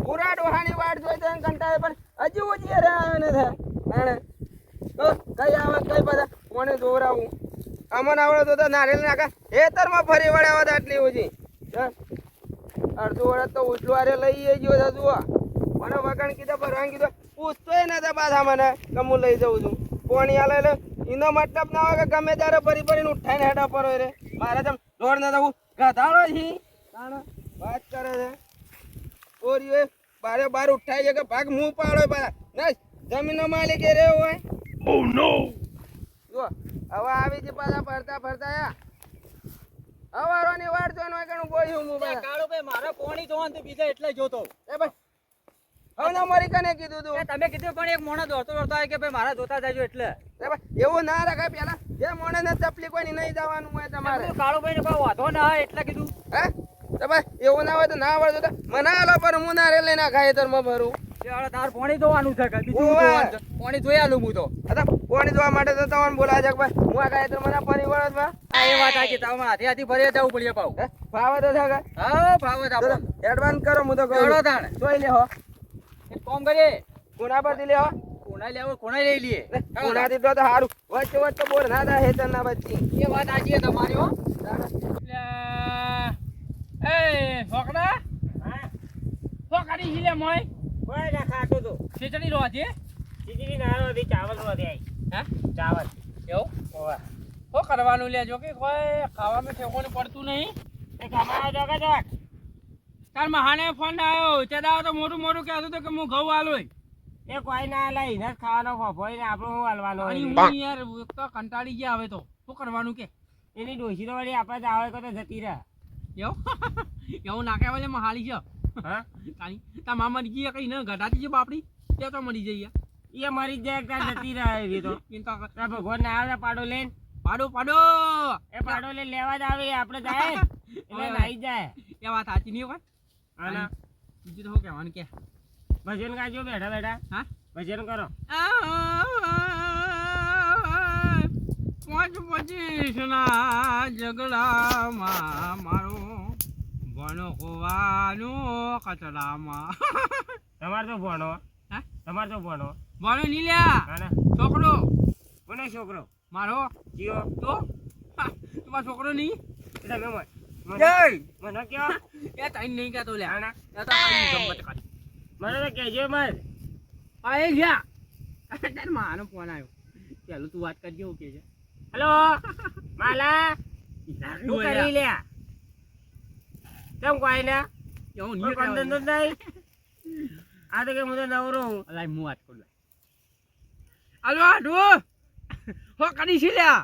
પૂરા ડોહાની વાટ જોઈ તો કંટાળે પણ હજી ઉજી રહ્યા નથી આને તો કઈ આવે કઈ બધા કોને દોરાવું અમન આવડે તો નારિયેલ નાખા હેતરમાં ફરી વળ્યા હતા આટલી ઉજી અડધું વળત તો ઉછલું આરે લઈ ગયો છે જુઓ મને વગણ કીધા ભરવાન કીધું પૂછતોય નતા પાછા મને કે હું લઈ જઉં છું પોણી આલે એટલે એનો મતલબ ના હોય કે ગમે ત્યારે ફરી ફરીને ઉઠાઈને હેડા પર હોય રે મારે તેમ દોડ ના હું ગધાડો છી વાત કરે છે ઓરીએ બારે બાર ઉઠાઈ છે કે ભાગ મું પાડો પાછા ના જમીનનો માલિક એ રહ્યો હોય ઓ નો જો હવે આવી છે પાછા ફરતા ફરતા હવારોની વાડ જોઈને વાગણું બોલ્યું હું પાછા કાળો ભાઈ મારા પોણી જોવાનું તો બીજા એટલે જોતો એ ભાઈ હવે ના મારી કને કીધું તું તમે કીધું પણ એક મોણો દોડતો દોડતો આવે કે ભાઈ મારા જોતા જાજો એટલે એવું ના રખાય પેલા જે મોણે ને તકલીફ કોઈ નહીં જવાનું હોય તમારે કાળો ભાઈ ને કોઈ વાંધો ના હોય એટલે કીધું હે તો ભાઈ એવું ના હોય તો ના આવડતું તો મને આલો પર હું ના રે લઈને ખાય તો ભરું તાર પોણી જોવાનું છે પોણી જોઈ આલું હું તો પોણી જોવા માટે તો તમને બોલા છે ભાઈ હું આ ખાય તો મને ફરી વળત માં એ વાત આ કે તમે હાથી હાથી ફરી જવું પડે પાવ ફાવે તો છે હા ફાવે તો એડવાન્સ કરો હું તો કહું તાણે જોઈ લે હો એક કામ કરીએ કોના પરથી લે હો કોના લેવો કોના લઈ લઈએ કોનાથી તો સારું વચ્ચે વચ્ચે બોલ ના થાય હેતર ના બચી એ વાત આજી તમારી હો એ છોકરા હા છોકરી હિલે મોય કોઈ ના ખાતો તો ખીચડી લો આજે ખીચડી ના લો દી ચાવલ લો દે હા ચાવલ એવું ઓવા હો કરવાનું લેજો કે કોઈ ખાવામાં ઠેકોને પડતું નહીં એ ખાવા જો કે તાર મહાને ફોન આવ્યો ચડાવ તો મોટું મોટું કહેતો તો કે હું ઘઉં આલોય એ કોઈ ના લઈ ને ખાવાનો ફોફોઈ ને આપણો હું હાલવાનો હું યાર તો કંટાળી ગયા હવે તો શું કરવાનું કે એની ડોશી તો વળી આપણે જ આવે તો જતી રહે એવું એવું નાખે વાલે મહાલી છે હા તારી તા મામા જી કઈ ને ગઢાતી છે બાપડી તે તો મરી જઈ એ મરી જાય ત્યાં જતી રહે એવી તો ભગવાન ના આવે પાડો લઈને પાડો પાડો એ પાડો લઈને લેવા જ આવે આપણે જાય એટલે નાઈ જાય એ વાત સાચી નહીં હોય હા બીજું તો કહેવાનું કે ભજન ગાજો બેઠા બેઠા હા ભજન કરો 25 ના ઝઘડામાં મારો ભણો હોવાનો કચરામાં તમારે તો ભણો હા તમારે તો ભણો ભણો નહીં લ્યા છોકરો કોને છોકરો મારો જીઓ તો તમારો છોકરો નહીં તમે મને કયો એ તાઈ નહીં કહેતો લે આના તો ગમત કાઢ મને તો કહેજો મત આય ગયા તાર માનો ફોન આવ્યો ચાલો તું વાત કરજો કે છે હેલો માલા તું કરી લે કેમ કોઈ ને એવું નહીં કંદન તો નહીં આ તો કે હું તો નવરો હું અલાય હું વાત કરું હાલો આડો હો કરી છે લ્યા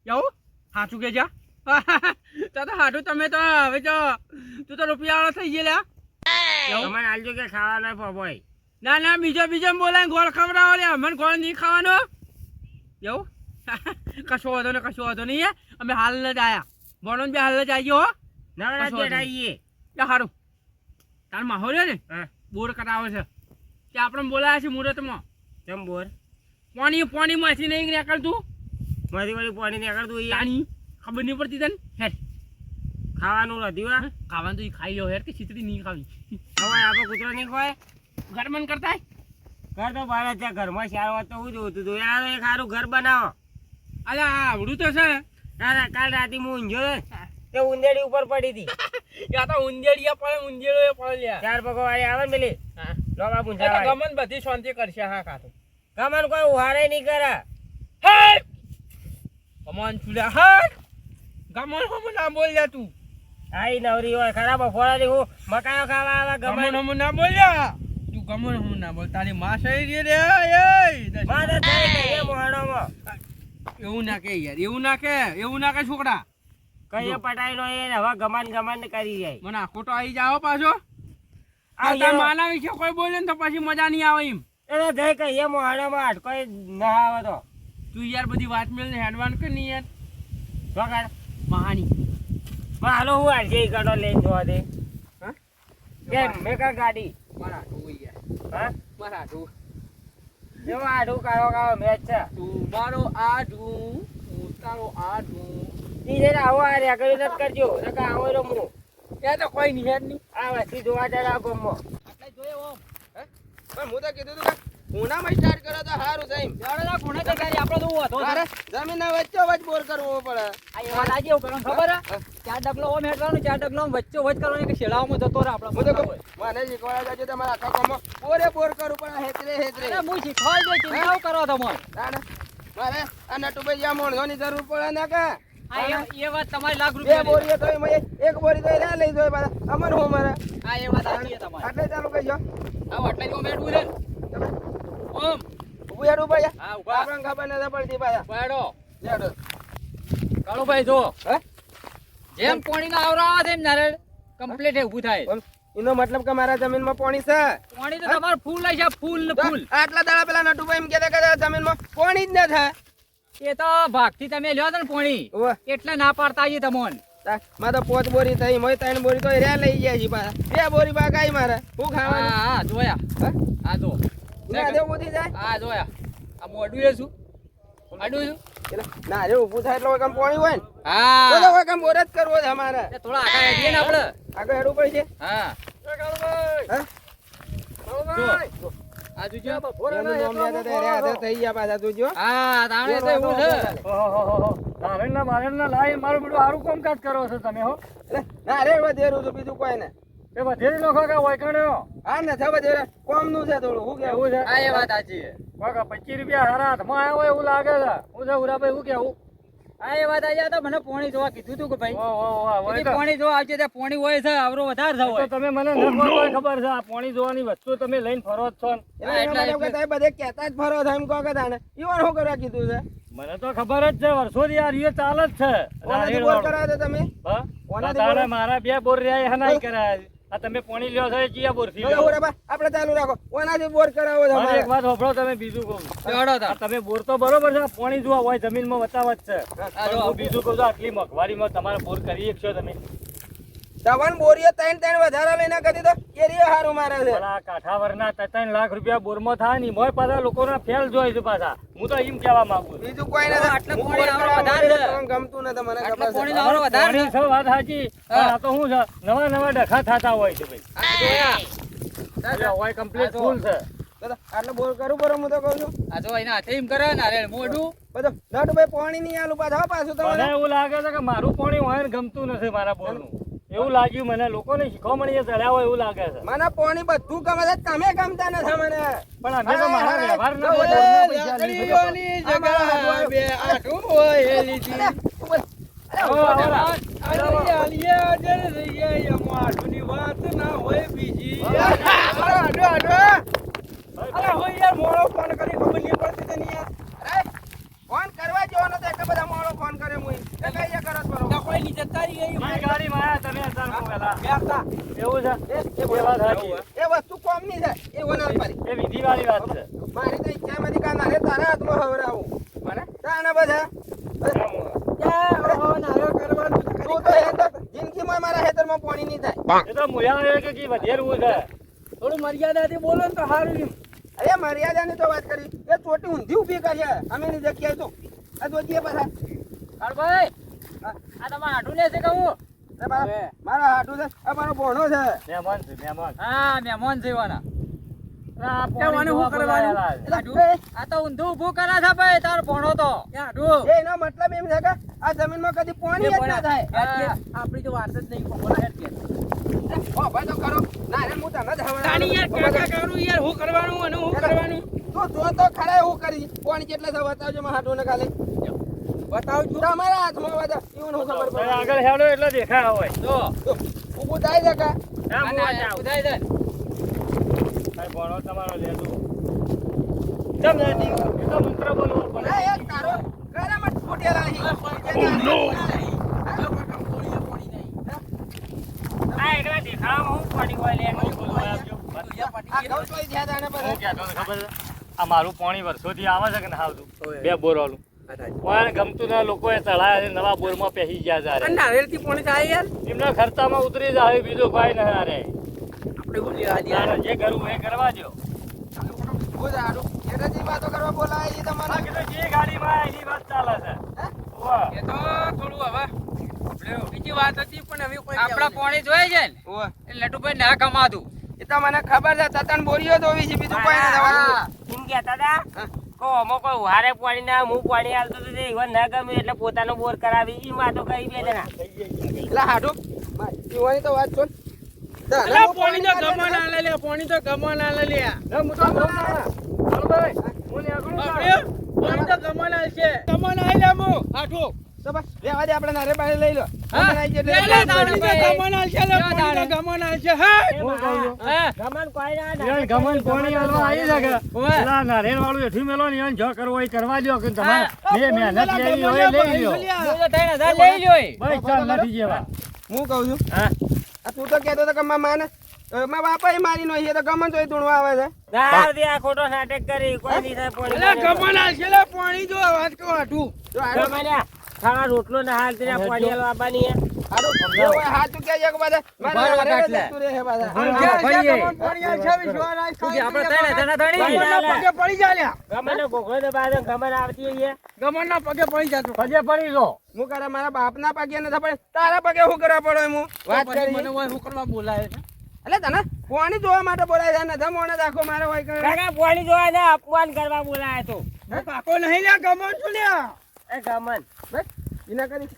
એવું સાચું કે જા તો હાડું તમે તો હવે તો તું તો રૂપિયાવાળો થઈ ગયેલા મને આલજો કે ખાવાના ફોફોય ના ના બીજો બોલાય ગોળ ખવડાવો લે અમને ગોળ નહીં ખાવાનો એવું કશો વાંધો ને કશો વાંધો નહીં અમે હાલ જ આયા ભણો બી હાલ જ આવી હો આવીએ સારું તાર માહોલ ને બોર કરાવે છે કે આપણે બોલાયા છે મુહૂર્તમાં કેમ બોર પાણી માંથી નહીં નીકળતું માંથી વળી પાણી નીકળતું યાની ખબર નહીં પડતી તને હેર ખાવાનું નથી ખાવાનું તો ખાઈ લો હેર કે ખીચડી નહીં ખાવી હવે આપણે કૂતરો નહીં ખવાય ઘર મન કરતા ઘર તો બહાર જ ઘરમાં સારું વાત તો હું જોતું હતું યાર એક સારું ઘર બનાવો અરે આવડું તો છે કાલ રાતે હું ઊંઝો તે ઉંદેડી ઉપર પડી હતી યા તો ઉંદેડિયા પડે ઉંદેડો પડે લ્યા ચાર પગો વાળી આવે ને પેલી લોબા પૂંછા ગમન બધી શાંતિ કરશે હા કાતો ગમન કોઈ ઉહારે નહીં કરે હે ગમન ચુલા હે ગમન હમ ના બોલ જા તું આઈ નવરી હોય ખરાબ ફોરાની હું મકાયો ખાવા આવે ગમન હમ ના બોલ્યા તું ગમન હમ ના બોલ તારી માં સહી રે એ માં તો થઈ ગઈ એ મોહણોમાં એવું ના કે યાર એવું ના કે છોકરા કઈ પટાઈ નો એ હવે ગમન કરી જાય મને આખો તો આવી જાવ પાછો આ માના વિશે કોઈ બોલે ને તો પછી મજા નહીં આવે એમ એટલે જઈ કઈ એ મોહણામાં હટ કોઈ ના આવે તો તું યાર બધી વાત મેલ ને હેડવાન કે નહીં યાર વગર મહાની હાલો હું આજે ગાડો લઈને જોવા દે હા કેમ મેકા ગાડી મારા આઠું યાર હા મારા આઠું એવો આઠું કાળો મેચ છે તું મારો આઠું હું તારો આઠું ઈ આવો આ રેગડી નત કરજો નકા આવો રમો ત્યાં તો કોઈ નહીં હેડ નહીં આ વસ્તી જોવા જરા ગમો એટલે પણ હું તો કીધું તું કે ખૂણામાં સ્ટાર્ટ કરો તો સારું થાય એમ. આપણે તો હતો મારે જમીનના વચ્ચોવચ્ચ બોર કરવો પડે. આ એ વાત આજે એવું કરવાનું ખબર હે? હા. 4 ડગલો ઓમ હેઠવાનું 4 ડગલો આમ વચ્ચે વચ કરવાનું કે શેડાઓમાં જતો રહે હું તો આપણો કહું, મને શીખવાડવા જાજો તમારા આખા ગામમાં બોરે બોર કરવું પડે, હેતરે. અરે હું શીખવાડી દે ચિંતાઓ કરો તમે તાણે મારે આ નટુભાઈ આ મોણસોની જરૂર પડે ને કે આ એ વાત તમારી લાખ બે રૂપિયા બોરીએ તોય મય એક બોરી તો રહ્યા લઈ જોય પાછા અમર હો મારે આ એ વાત સાચી છે તમારી આટલે ચાલુ કહીજો આ એટલે ઓમ હેઠવું છે ને? ઓમ ઉભું હેડું ભાઈ હા ઉભા આપણને ખબર નથી પડતી પાછા પાડો હેડો. કાળુભાઈ જો હે? જેમ પાણી ના આવરા છે એમ નારેળ કમ્પ્લીટ ઊભું થાય બોલ. એનો મતલબ કે મારા જમીનમાં પાણી છે પાણી તો તમારું ફૂલ લઈ છે ફૂલ ને તો ફૂલ આટલા દાડા પેલા નટુભાઈ એમ કહેતા કે જમીનમાં પાણી જ ન થાય. એ તો ભાગથી તમે લ્યો છો ને પાણી ઓવે. એટલે ના પાડતા આવીએ તમને મારે તો 5 બોરી થઈ મય 3 બોરી તો રહ્યા લઈ ગયા છે પાછા 2 બોરી બાકી મારે હું ખાવાનું હા હા જોયા હે? હા જો ના દેવું ઉધી જાય હા જોયા આ મોઢું એ શું આડું શું એટલે ના રે ઊભું થાય એટલે કામ પાણી હોય ને હા તો કામ બોર જ કરવો છે અમારે એ થોડા આગળ હેડીએ ને આપણે આગળ હેડવું પડશે હા હે? જો આ જોજો એનું નામ યાદ હતા, રહ્યા હતા, થઈ ગયા પાછા તું જો. હા તાણે તો એવું છે નારાયણના લાઈ મારું બધું સારું કામકાજ કરો છો તમે હો એટલે ના રે વધેરું છું બીજું કોઈ ને એ વધેરી લોકો કે વૈકણ્યો હા ને થવા દે કોમનું છે થોડું હું કેવું એવું છે હા એ વાત સાચી છે કાકા 25 રૂપિયા હારા હાથમાં આવ્યા હોય એવું લાગે છે હું છે ઉરાભાઈ હું કેવું હા એ વાત આજે તો મને પોણી જોવા કીધું તું કે ભાઈ વાહ કીધી પોણી જોવા આવજે ત્યાં પોણી હોય છે આવરો વધારે તો હોય તમે મને નખવા ખબર છે આ પાણી જોવાની વસ્તુ તમે લઈને ફરો જ છો ને. એટલે એનો મતલબ કે તમે બધે કહેતા જ ફરો છો એમ કહો કે તાણે ઈવન શું કરવા કીધું છે મને તો ખબર જ છે વર્ષોથી આ રીત ચાલે જ છે ઓનાથી બોર કરાવો તો તમે હા? ઓનાથી તાણે બોર- મારા 2 બોર રહ્યા હનાઈ કરાયા છે. આ તમે પાણી લ્યો છો એ ચિયા બોર થી હવે હું રે બા, આપણે ચાલુ રાખો ઓનાથી બોર કરાવો છે મારે અમારે. એક વાત હોભળો તમે બીજું કહું જોડો આ તાર તમે બોર તો બરોબર છે આ પાણી જોવા હોય જમીનમાં વતાવત છે આ પણ જો હું બીજું કહું છું આટલી મોંઘવારીમાં તમારે બોર કરી શકશો તમે તવન બોરીએ 3 વધારા લઈને કરી તો એરિયો હારું મારે છે પણ આ કાઠાવરના 3 લાખ રૂપિયા બોરમાં થાય ને મોય પાછા લોકોના ફેલ જોઈ છે પાછા હું તો એમ કહેવા માંગુ છું બીજું કોઈ તો નથી આટલે હું પાણી બોર આવરો કરાવવા વધારે માંગુ છે. છું, તમને ગમતું નથી મને આટલે ખબર છે પાણીનો આવરો વધારે પાણી છે. છે વાત સાચી પણ આ તો શું છે નવા નવા ડખા થતા હોય છે ભાઈ આ જોયા એટલે હોય કમ્પ્લીટ આ જો. ફૂલ છે તો આટલે બોર કરું બરો હું તો કહું છું આ જો એના હાથે એમ કરે ને અરે મોઢું બધો નટભાઈ પાણી નહીં આલું પાછા હો પાછું મને તમને એવું લાગે છે કે મારું પાણી હોય ને ગમતું નથી મારા બોરનું એવું લાગ્યું મને લોકોને શીખવામણી ચડ્યા હોય એવું લાગે છે મને પાણી બધું ગમે છે તમે ગમતા નથી મને પણ અમે તો મારા વ્યવહારના તો બોરના એ પૈસા લીધે તો. જગા બે આઠું હોય એ લીધી ફોન કરવા જેવો નતો એટલે બધા મોડો ફોન કરે મુઈ એ કઈ કરો છો મારી ગાડીમાં આયા તમે અત્યારે પહેલા. એવું છે એ વાત સાચી. એ વસ્તુ કોમની છે એ વનાલ પારી એ વિધિવાળી વાત છે મારી તો ઈચ્છા માંથી કા નારે તારા હાથમાં હવરાવું મને તાના બધા તું તો હેતર જિંદગીમાં મારા હેતરમાં પાણી નહીં થાય એ તો મુયા કે કી વધેરવું છે થોડું મર્યાદાથી બોલો ને તો સારું એમ અરે મર્યાદાની તો વાત કરી એ ચોટી ઊંધી ઊભી કરી અમે ની જગ્યાએ તો આ જોજીએ પાછા ભાઈ આ તમારે હાડું લે છે કહું અરે મારા હાડું છે આ મારો ભોણો છે મહેમાન છે મહેમાન હા મહેમાન જેવાના આ કહેવાનું શું પાણી કરવાનું? જોવા એટલે આ તો ઊંધું ઊભું કરે છે ભાઈ તાર ભણો તો હાડું એનો મતલબ એમ છે કે આ જમીનમાં કદી પાણી જ ના થાય આપણી તો વાત જ નહીં બોલા ઓ ભાઈ તો કરો ના રે હું તને જ તાણી યાર હવરાવું. કાકા કરું યાર હું કરવાનું અને હું કરવાનું તું જો તો ખરા એવું કરી પાણી કેટલા છે બતાવજો મારા હાડું ને ખાલી બતાવજો તમારા હાથમાં બધા એવું હું ખબર તમે પડે આગળ હેડો એટલે દેખાય હોય જો ઊભું થાય છે કા ના હું આ જાઉં. ઉધાઈ દે કાંઈ ભણો તમારો લેતું કેમ નથી એ તો મંત્ર બોલવો પડે ના યાર તારો કરામત ફૂટેલા આ એકલા દેખાવામાં હું પડી હોય લે હું બોલવા આપજો આ ઘઉં તોય જ્યાં તાણે હું બધા કહેતો હતો ખબર છે આ મારું પાણી વર્ષોથી આવે છે કે ના આવતું 2 બોર વાળું પણ ગમતું ના લોકોએ ચડાયા છે નવા બોરમાં પહેરી ગયા છે અરે. નારિયેળથી પાણી થાય યાર એમના ખર્ચામાં ઉતરી જાય બીજું કોઈ નહીં અરે આપણે બોલી તારે જે કરવું એ કરવા દો હું જાડું એટલે જે વાતો કરવા બોલાય એ તમારે બાકી તો જે ગાડીમાં એની વાત ચાલે છે વાહ. એ તો થોડું હવે બીજી વાત હતી પણ હવે કોઈ આપણા પાણી જોઈએ છે ને ઓય એટલે લટુભાઈ ના કમાતું એ તો મને ખબર છે તતન બોરીઓ ધોવી છે બીજું કોઈ ના ધોવાનું એમ કહેતા હતા કો અમો કોઈ વારે પાણી ના હું પાણી આલતો તો ઈવન ના ગમે એટલે પોતાનો બોર કરાવી ઈ માં તો કઈ બે જણા એટલે હાડું જીવાની તો વાત છોડ અલા પાણી તો ગમન આલે લે પાણી તો ગમન આલે લે પાણી તો ગમન આલ છે ગમન આલે મો આઠો તો બસ રેવા દે આપણે નારે બારે લઈ લો હા ગમન આઈ લે જાય લે ગમન આલ છે લે પાણી તો ગમન આલ છે હા ગમન કોઈ ના ગમન પાણી આલવા આવી છે કે પેલા નારેલ વાળું એઠું મેલો ને જો કરવો એ કરવા દો કે તમારે જે મહેનત લેવી હોય લઈ લ્યો લઈ લ્યો બસ ચાલ નથી જેવા હું કહું છું હા આ તું તો કહેતો તો કે માને મારા બાપા એ મારી નો છે તો ગમન તો એ ધૂણવા આવે છે દાર દે આ ખોટો નાટક કરી કોઈ ની થાય પાણી લે ગમન આલ છે લે પાણી જો વાત કહો આઠું જો હાડો ગમન્યા ખાવા રોટલો ના હાલ તેના પાણી આલવા બાની હાડો જો હાથ કે એક બાદ મારા નારે જતું રહે બાદા પાણી આલ છે વિશ્વાસ રાખ પગે પડી જા લ્યા ગમન ગોખલો તો બાદ ગમન આવતી છે ગમન ના પગે પડી જાતો પગે પડી લો હું કરે મારા બાપના પગે નથી પડે તારા પગે શું કરવા પડે હું વાત કરી મને હોય હું કરવા બોલાય છે એટલે તને પાણી જોવા માટે બોલાય છે ને ધમોને રાખો મારે હોય કરે કાકા પાણી જોવા ને અપમાન કરવા બોલાય તો કાકો નહીં લ્યા ગમન છું લ્યા એ ગમન બસ એના કરી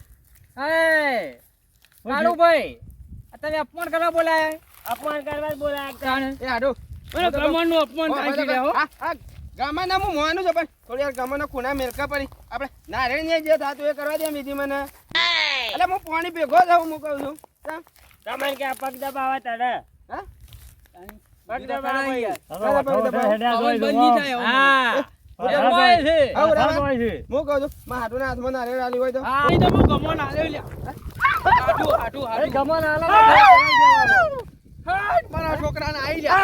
કાળુભાઈ તમે અપમાન કરવા બોલાય અપમાન કરવા જ બોલાય એ હાડો ગમન નું અપમાન થાય છે લ્યા હો ગામના હું મોવાનું છે પણ થોડી વાર ગામનો ખૂણા મેલકા પડી આપણે નારાયણ જે થાતું એ કરવા દે બીજી મને એટલે હું પાણી ભેગો થાઉં હું કહું છું કેમ? ગમન કે આ પગ દબાવા તને હા પગ દબાવા બંધી થાય હવે. હા આવું રાવા. હું કહું છું મારા હાથુના હાથમાં નારિયેળ આલી હોય તો અહીં તો હું ગમન આલ્યો લ્યા આઠું આઠું ગમન આલે મારા છોકરાને આઈ લ્યા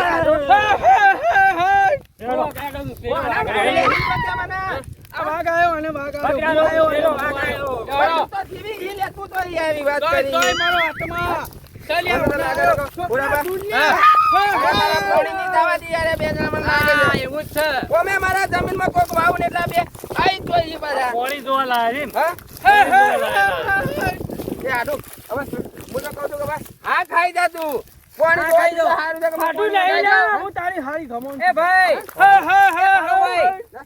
આ વાઘ આવ્યો અને વાઘ આવ્યો તો જીવી ગઈ લે, તું તો ઈ આવી વાત કરી. તોય મારો હાથમાં ચાલ્યા બરાબર. મારા પોણીની દવા દી યાર, બે જણા મને લાગે છે. એવું જ છે ઓમે મારા જમીનમાં કોક વાવું ને એટલા બે આઈ જ જોઈ ઈ બધા. પાણી જોવા લાયા હા? એ હાડું. હવે હું તો કહું છું કે ભાઈ હા ખાઈ જા તું. પાણી ખાઈ જોઈ જાઉં. હારું છે કે ખાટું પાણી નહીં ખાઈ લ્યા, જાઉં. હું તારી હારી ગમન એ ભાઈ ભાઈ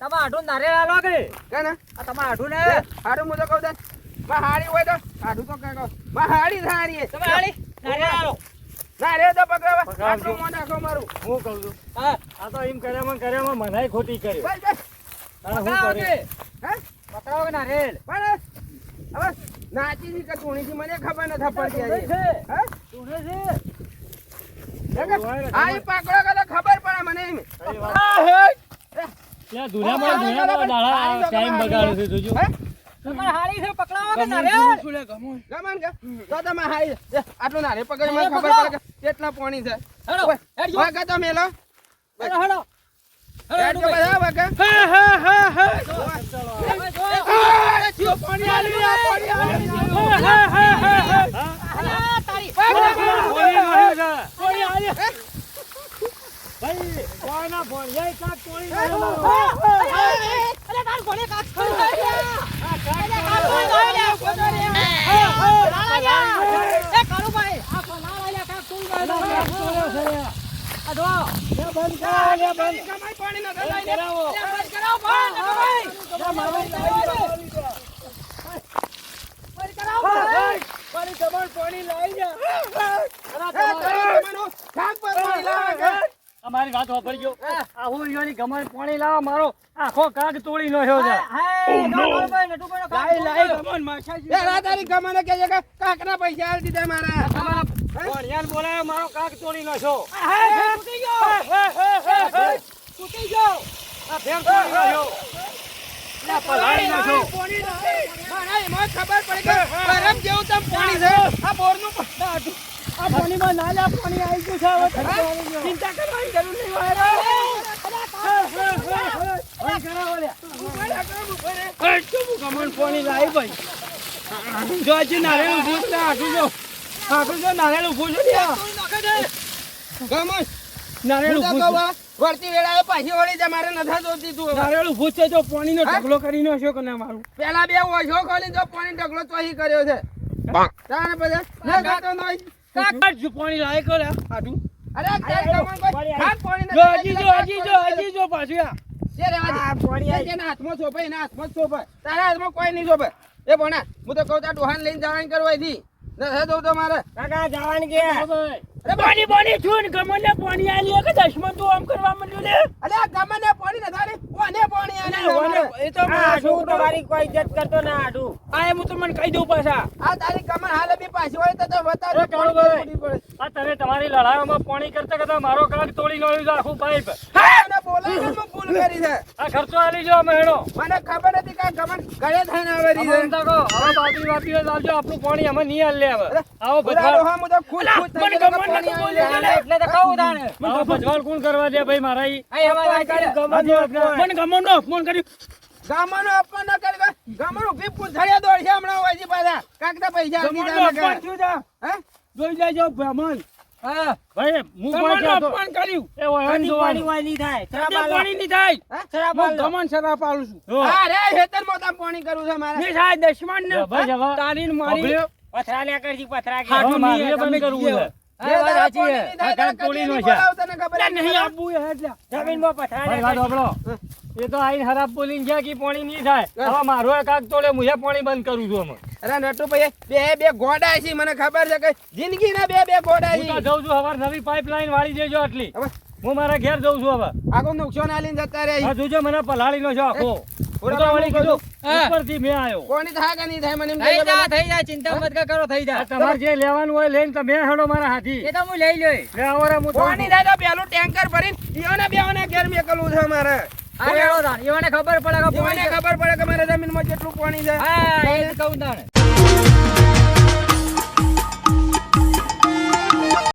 તમે આઢું નારિયેળ આલો કે કે ના? આ તમે આઢું ને હાડું હું તો કહું છું માં હાડી હોય તો હાડું તો કાંઈ કહું. માં હાડી થારી તમે આલી નારિયેળ આલો ના રે તો પકડવા પકડાવજો. આટલું મોં નાખો મારું. હું કહું છું હા આ તો એમ કર્યામાં મનાઈ ખોટી કરી બસ બસ. તારે શું પકડાવો કરે કે હે? પકડાવો કે નારિયેળ બસ. હવે નાચી ની કે ટૂણીથી મને ખબર નથી પડતી હજી. હે? આ ઈ પાકડો કે તો ખબર પડે મને એમ. ત્યાં દુનિયામાં દાડા ટાઈમ બગાડે છે જોજો હે? તમારે હારી છે પકડાવો કે નારિયેળ શું લે ગમન ગમન કે? તો તમે હાઈ લે, આટલું નારે પકડ મને ખબર પડે કે કેટલા પાણી છે. હેડો ઓય, હેડજો વાગા તો મેલો. હેડો હેડો હેડજો બધા વાગા. આ જીઓ પાણી આલી લ્યા, પાણી આલી અલા તારી પાણી આવ્યું છે. પાણી આલી ભાઈ કોઈના ફોન જાય કાક પાણી આવ્યું. અલા તાર કોને કાક કરી અલા કાક એ કાળુભાઈ આ કોના આલ્યા કાક તું આ દો બંધ કરાવો લે બંધ કમાઈ પાણી ન ગલાય ને. કરાવો બંધ કરાવો પાણી ગમન પાણી લાવી જા હે, તારી ગમનો થાક પર પાણી લાવે કે? અમારી વાત વાપરી ગયો આવું ઈયોની ગમન પાણી લાવા મારો આખો કાગ તોડી નાખ્યો છે લાઈ લાઈ ગમન માછાજી એ રા તારી ગમને કે છે કે કાકના પૈસા આલ દીધા મારા. પાણીયાન બોલાવે મારો કાગ તોડી નાખ્યો તૂટી ગયો આ ફેર તોડી નાખ્યો આ પલાળી નાખ્યો મારા એમાં ખબર પડી કે ગરમ જેવું તમ પાણી છે. આ બોરનું પાણી. આ પાણીમાં નાલા પાણી આવી ગયું છે હવે ખર્ચો આવી ગયો ચિંતા કરવાની જરૂર નહીં વાયરો. ભાઈ કરાવો લે ગમન પાણી લાવી ભાઈ જો આજે નારિયેળ ઉભું છે આટલું જો નારિયેળ ઉભું છે લ્યા. ગમન નારિયેળ હું તો ઉભું કહું છે આ વળતી વેળાએ પાછી વળી જા, મારે નથી જોતી તું હવે. નારિયેળ ઉભું છે જો પાણીનો ઢગલો કરી નાખ્યો કે ના મારું પેલા બે ઓછો ખોલી જો પાણી ઢગલો તો અહીં કર્યો છે તારે પછી ના ગાતો નહીં. કાકા જ પાણી લાવી કરે આટલું અરે તારે ગમન કોઈ હાથ પાણી જો નથી હજી જો પાછું આ. જે રહેવા દે. જેના હાથમાં સોંપે એના હાથમાં જ સોંપે. તારા હાથમાં કોઈ નહીં સોંપે. એ ભણા હું તો કહું તાર ડોહાને લઈને જવાનું કરવા દી ન દઉં તો મારે કાકા જવાનું કે અરે પાણી છું ને ગમને પાણી આલી કે દશમન તું આમ કરવા માંડ્યો લે. અરે આ ગમને પાણી ન થારે ઓને પાણી આલે અમારે. એ તો મારા આઠું છોકરો તમારી કોઈ ઇજ્જત કરતો ના આઠું. આ હું તમને કહી દઉં પાછા. આ તારી કમર હાલે બી પાછી હોય તો બતાવ એ કાળુભાઈ. આ તમે તમારી લડાઈઓમાં પાણી કરતા મારો કાગ તોડી નાખ્યું છે આખું પાઇપ. મને બોલાવીને મેં ભૂલ કરી છે. આ ખર્ચો આલી જો મેણો. મને ખબર નથી કે આ ગમન ઘરે થઈને આવેલી છે. અમન તકો હવે બાપી બાપી લાવજો આપણું પાણી અમે નહીં આલ લે હવે. આવો બોલા ભજવાલ ડોહા હું તો ખુશ ખુશ થઈ ગયો કે પાણી આલે. એટલે તો કહું તાણે. આવો ભજવાલ કોણ કરવા દે ભાઈ મારા ઈ? અહીં અમારે મને ગમનનો અપમાન કર્યું. ગામનો અપમાન ન કરી ગામનો ભી પૂંછડિયા દોડ છે હમણાં હોય છે પાછા કાકડા પૈસા આપી ગમનનો દે અપમાન થયું છે. હે જોઈ લેજો બ્રાહ્મણ. હા ભાઈ હું ગમનનો કોઈ કહેતો. અપમાન કર્યું. એ હોય એમ પાણી જોવાનું. વાય નહીં થાય. શરાબ તે આલો. પાણી નહીં થાય. શરાબ હું આલો. ગમન શરાબ આલું છું. જો. હા રે હેતરમાં તાર પાણી કરું છે મારે મેં સાહેબ દશમન ને જો ભાઈ જવા. તારી ને મારી સાંભળ્યો? પથરા લે કરજી પથરા કે. હવે મારે બંધ કરવું છે. જે વાત તારા સાચી પાણી છે. નહીં થાય, આ તારા કાંઈક તોડી કદી નો છે. બોલાવતા ને ખબર એટલે નહીં. નહીં આપવું એ એટલે. જમીનમાં પથરા લે ભાઈ વાત કરજી. સાંભળો. એ તો આઈને ખરાબ બોલીને ગયા કે પાણી નહીં થાય. હવે મારો એક કાગ તોડે હું પાણી બંધ કરું છું અમે. અરે નટુ ભાઈ બે ગોડા છે મને ખબર છે કે જિંદગીના બે ગોડા હું તો છે જઉં છું હવાર નવી પાઇપલાઇન વાળી દેજો આટલી. હવે હું મારા ઘેર જઉં છું હવે. આખું નુકસાન આલીને જતા રહે આ જોજો મને પલાળીનો છે આખો. હું તો વળી કીધું ઉપરથી મેં આવ્યો. કોની થાય કે નહીં થાય મને એમ થઈ કહેજો જા પેલા. થઈ જા ચિંતા મત કરો થઈ જા. આ તમારે જે લેવાનું હોય લઈને તમે હેડો મારા હાથી. એ તો હું લઈ લ્યો. લે આવો રે હું કોની થાય તો પેલું ટેન્કર ભરીને ઈઓને બેઓને ઘેર મેકલું છે મારે આ લેવો તાણ. ઈવોને ખબર પડે કે ઈઓને પાણી ખબર પડે કે મારા જમીનમાં કેટલું પાણી છે હા એ જ કહું તાણે.